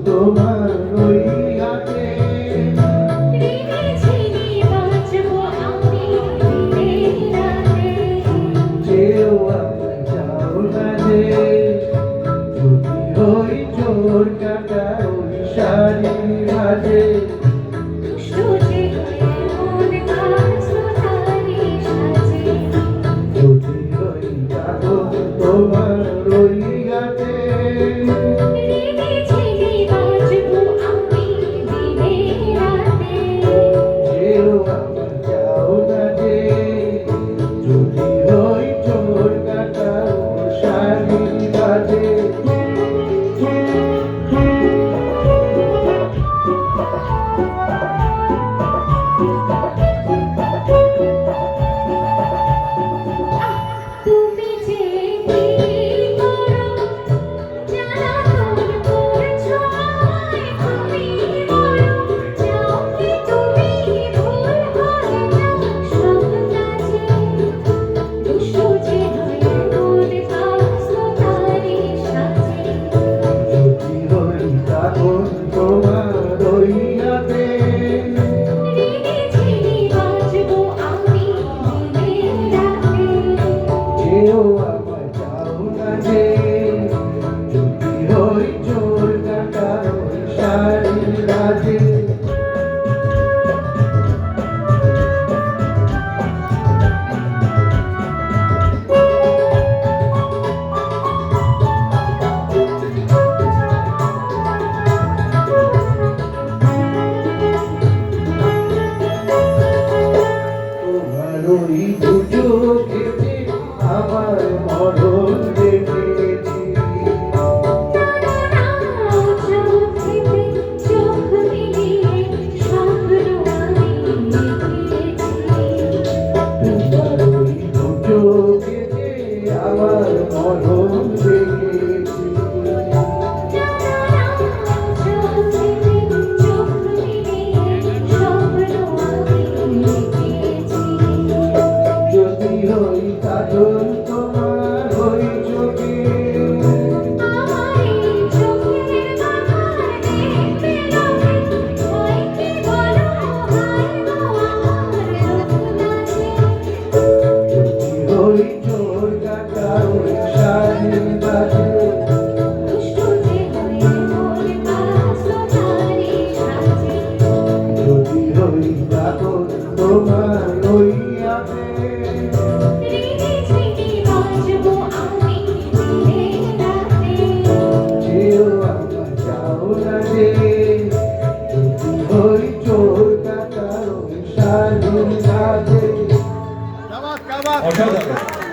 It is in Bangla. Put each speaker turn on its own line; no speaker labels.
তোমার ওই হাতে যেও আমার যাও না যে যদি হই চোর কাটা ওই শাড়ির মাঝে যদি হই যাবো তোমার ওই হাতে যেও আমার যাও না যে যদি হই চোর কাটা ওই শাড়ির মাঝে তোমার ওই হাতে যেও আমার যাও না যে যদি হই চোর কাটা ওই শাড়ির মাঝে ওই দুটো খেতে আমার মরণ দেখেছি তোমার ওই দুটো খেতে আমার মরণ দেখেছি যদি হই কাজল তোমার ওই চোখে যদি হই চোর কাটা ওই শাড়ির মাঝে যদি হই কাজল তোমার ওই হাতে যেও আমার যাও না যে যদি হই চোর কাটা ওই শাড়ির মাঝে
অসাধারণ।